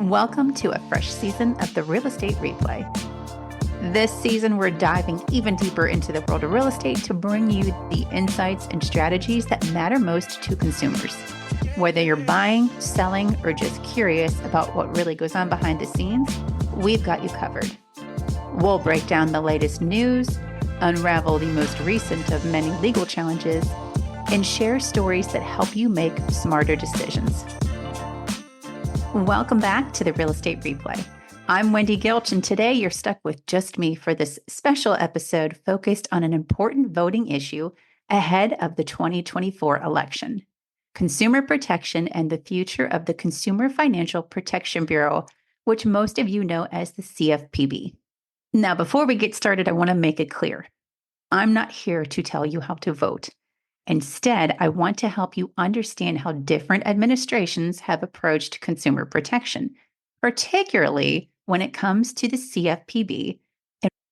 Welcome to a fresh season of the Real Estate Replay. This season, we're diving even deeper into the world of real estate to bring you the insights and strategies that matter most to consumers. Whether you're buying, selling, or just curious about what really goes on behind the scenes, we've got you covered. We'll break down the latest news, unravel the most recent of many legal challenges, and share stories that help you make smarter decisions. Welcome back to the Real Estate Replay. I'm Wendy Gilch, and today you're stuck with just me for this special episode focused on an important voting issue ahead of the 2024 election: consumer protection and the future of the Consumer Financial Protection Bureau, which most of you know as the CFPB. Now, before we get started, I want to make it clear. I'm not here to tell you how to vote. Instead, I want to help you understand how different administrations have approached consumer protection, particularly when it comes to the CFPB,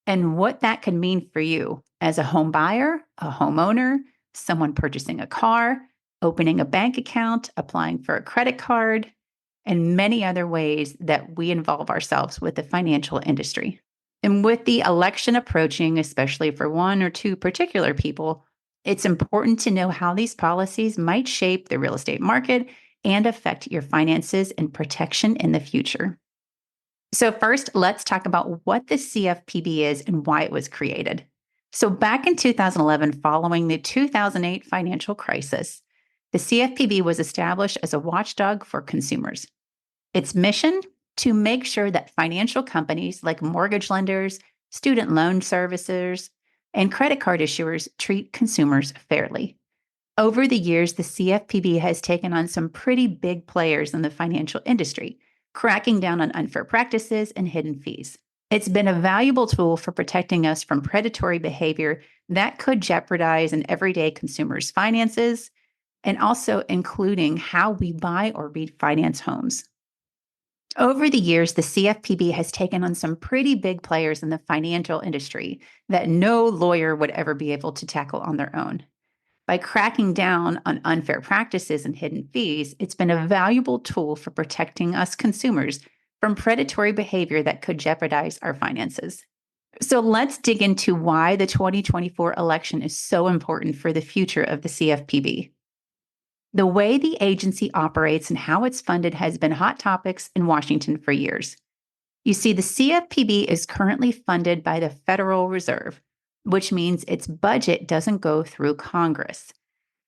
and what that can mean for you as a home buyer, a homeowner, someone purchasing a car, opening a bank account, applying for a credit card, and many other ways that we involve ourselves with the financial industry. And with the election approaching, especially for one or two particular people, it's important to know how these policies might shape the real estate market and affect your finances and protection in the future. So first, let's talk about what the CFPB is and why it was created. So back in 2011, following the 2008 financial crisis, the CFPB was established as a watchdog for consumers. Its mission? To make sure that financial companies like mortgage lenders, student loan servicers, and credit card issuers treat consumers fairly. Over the years, the CFPB has taken on some pretty big players in the financial industry, cracking down on unfair practices and hidden fees. It's been a valuable tool for protecting us from predatory behavior that could jeopardize an everyday consumer's finances, and also including how we buy or refinance homes. Over the years, the CFPB has taken on some pretty big players in the financial industry that no lawyer would ever be able to tackle on their own. By cracking down on unfair practices and hidden fees, it's been a valuable tool for protecting us consumers from predatory behavior that could jeopardize our finances. So let's dig into why the 2024 election is so important for the future of the CFPB. The way the agency operates and how it's funded has been hot topics in Washington for years. You see, the CFPB is currently funded by the Federal Reserve, which means its budget doesn't go through Congress.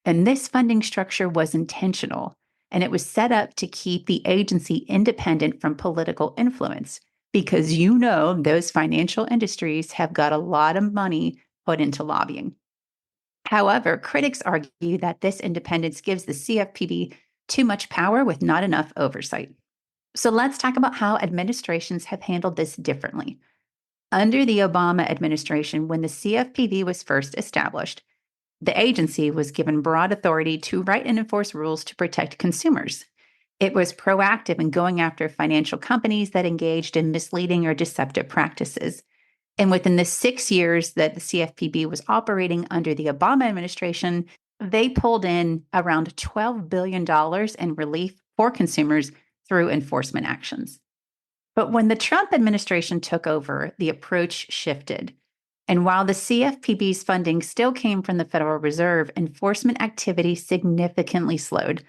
And this funding structure was intentional, and it was set up to keep the agency independent from political influence, because those financial industries have got a lot of money put into lobbying. However, critics argue that this independence gives the CFPB too much power with not enough oversight. So let's talk about how administrations have handled this differently. Under the Obama administration, when the CFPB was first established, the agency was given broad authority to write and enforce rules to protect consumers. It was proactive in going after financial companies that engaged in misleading or deceptive practices. And within the 6 years that the CFPB was operating under the Obama administration, they pulled in around $12 billion in relief for consumers through enforcement actions. But when the Trump administration took over, the approach shifted. And while the CFPB's funding still came from the Federal Reserve, enforcement activity significantly slowed.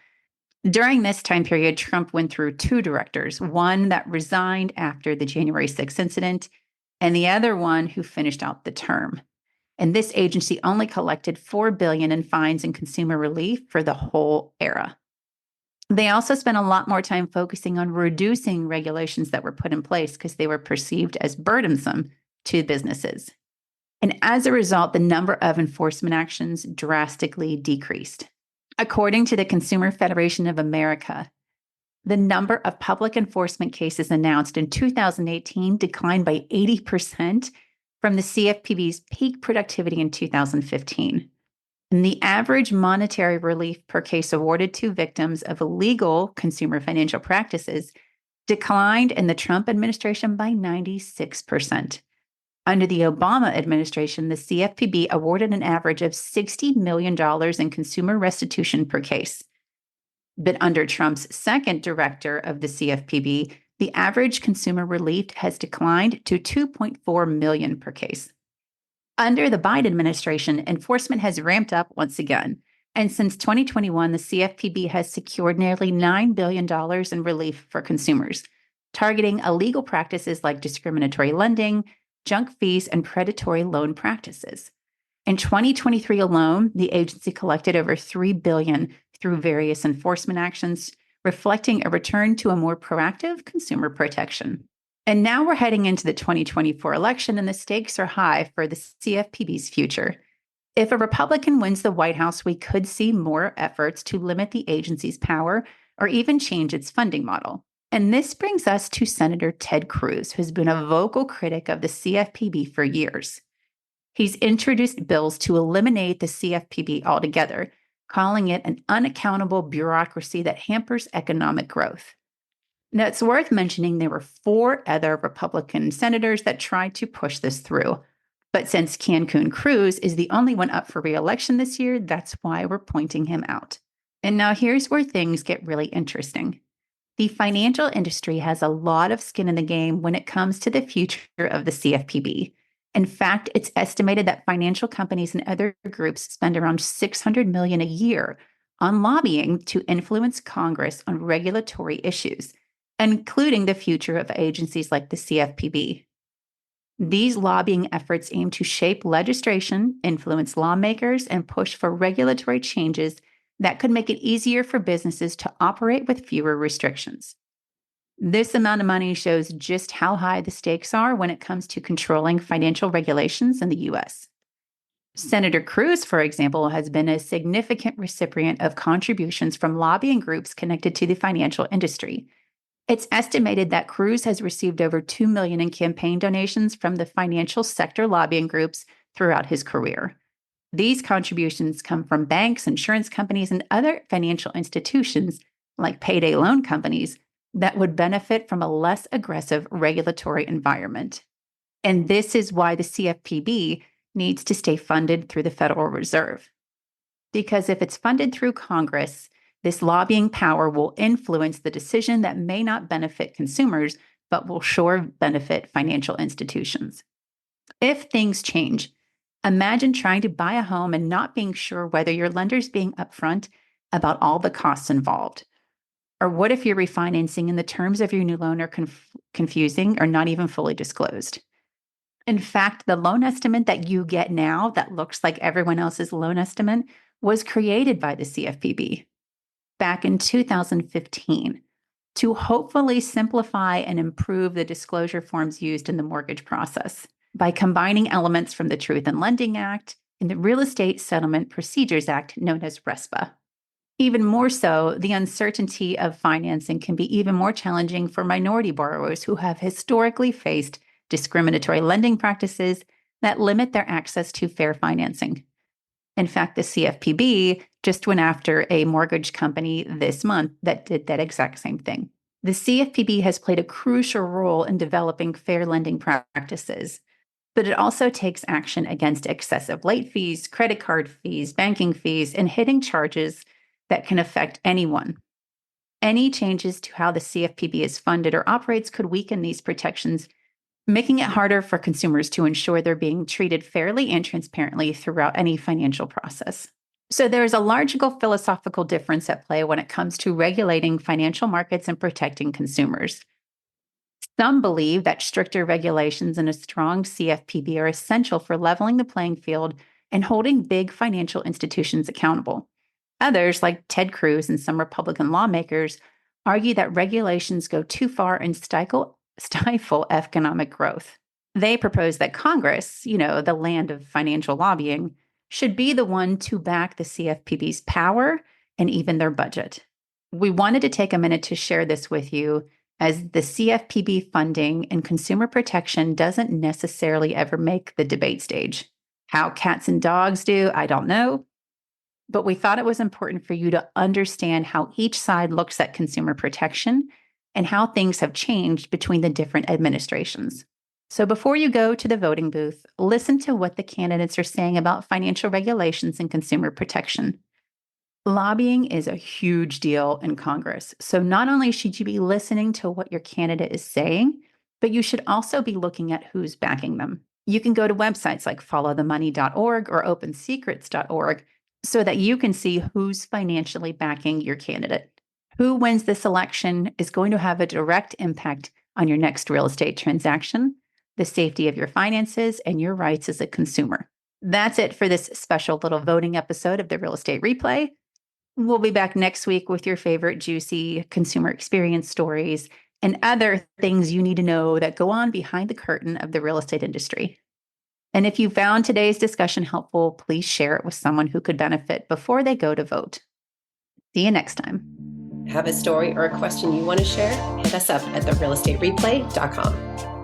During this time period, Trump went through two directors, one that resigned after the January 6th incident, and the other one who finished out the term. And this agency only collected $4 billion in fines and consumer relief for the whole era. They also spent a lot more time focusing on reducing regulations that were put in place because they were perceived as burdensome to businesses. And as a result, the number of enforcement actions drastically decreased. According to the Consumer Federation of America, the number of public enforcement cases announced in 2018 declined by 80% from the CFPB's peak productivity in 2015. And the average monetary relief per case awarded to victims of illegal consumer financial practices declined in the Trump administration by 96%. Under the Obama administration, the CFPB awarded an average of $60 million in consumer restitution per case. But under Trump's second director of the CFPB, The average consumer relief has declined to 2.4 million per case. Under the Biden administration, enforcement has ramped up once again. And since 2021, the CFPB has secured nearly $9 billion in relief for consumers, targeting illegal practices like discriminatory lending, junk fees, and predatory loan practices. In 2023 alone, the agency collected over $3 billion through various enforcement actions, reflecting a return to a more proactive consumer protection. And now we're heading into the 2024 election, and the stakes are high for the CFPB's future. If a Republican wins the White House, we could see more efforts to limit the agency's power or even change its funding model. And this brings us to Senator Ted Cruz, who's been a vocal critic of the CFPB for years. He's introduced bills to eliminate the CFPB altogether, calling it an unaccountable bureaucracy that hampers economic growth. Now, it's worth mentioning there were 4 other Republican senators that tried to push this through. But since Cancun Cruz is the only one up for re-election this year, that's why we're pointing him out. And now here's where things get really interesting. The financial industry has a lot of skin in the game when it comes to the future of the CFPB. In fact, it's estimated that financial companies and other groups spend around $600 million a year on lobbying to influence Congress on regulatory issues, including the future of agencies like the CFPB. These lobbying efforts aim to shape legislation, influence lawmakers, and push for regulatory changes that could make it easier for businesses to operate with fewer restrictions. This amount of money shows just how high the stakes are when it comes to controlling financial regulations in the U.S. Senator Cruz, for example, has been a significant recipient of contributions from lobbying groups connected to the financial industry. It's estimated that Cruz has received over $2 million in campaign donations from the financial sector lobbying groups throughout his career. These contributions come from banks, insurance companies, and other financial institutions like payday loan companies that would benefit from a less aggressive regulatory environment. And this is why the CFPB needs to stay funded through the Federal Reserve. Because if it's funded through Congress, this lobbying power will influence the decision that may not benefit consumers, but will sure benefit financial institutions. If things change, imagine trying to buy a home and not being sure whether your lender's being upfront about all the costs involved. Or what if your refinancing and the terms of your new loan are confusing or not even fully disclosed? In fact, the loan estimate that you get now that looks like everyone else's loan estimate was created by the CFPB back in 2015 to hopefully simplify and improve the disclosure forms used in the mortgage process by combining elements from the Truth in Lending Act and the Real Estate Settlement Procedures Act, known as RESPA. Even more so, the uncertainty of financing can be even more challenging for minority borrowers who have historically faced discriminatory lending practices that limit their access to fair financing. In fact, the CFPB just went after a mortgage company this month that did that exact same thing. The CFPB has played a crucial role in developing fair lending practices, but it also takes action against excessive late fees, credit card fees, banking fees, and hidden charges that can affect anyone. Any changes to how the CFPB is funded or operates could weaken these protections, making it harder for consumers to ensure they're being treated fairly and transparently throughout any financial process. So there is a logical philosophical difference at play when it comes to regulating financial markets and protecting consumers. Some believe that stricter regulations and a strong CFPB are essential for leveling the playing field and holding big financial institutions accountable. Others, like Ted Cruz and some Republican lawmakers, argue that regulations go too far and stifle economic growth. They propose that Congress, the land of financial lobbying, should be the one to back the CFPB's power and even their budget. We wanted to take a minute to share this with you, as the CFPB funding and consumer protection doesn't necessarily ever make the debate stage. How cats and dogs do, I don't know. But we thought it was important for you to understand how each side looks at consumer protection and how things have changed between the different administrations. So before you go to the voting booth, listen to what the candidates are saying about financial regulations and consumer protection. Lobbying is a huge deal in Congress. So not only should you be listening to what your candidate is saying, but you should also be looking at who's backing them. You can go to websites like followthemoney.org or opensecrets.org so that you can see who's financially backing your candidate. Who wins this election is going to have a direct impact on your next real estate transaction, the safety of your finances, and your rights as a consumer. That's it for this special little voting episode of the Real Estate Replay. We'll be back next week with your favorite juicy consumer experience stories and other things you need to know that go on behind the curtain of the real estate industry. And if you found today's discussion helpful, please share it with someone who could benefit before they go to vote. See you next time. Have a story or a question you want to share? Hit us up at therealestatereplay.com.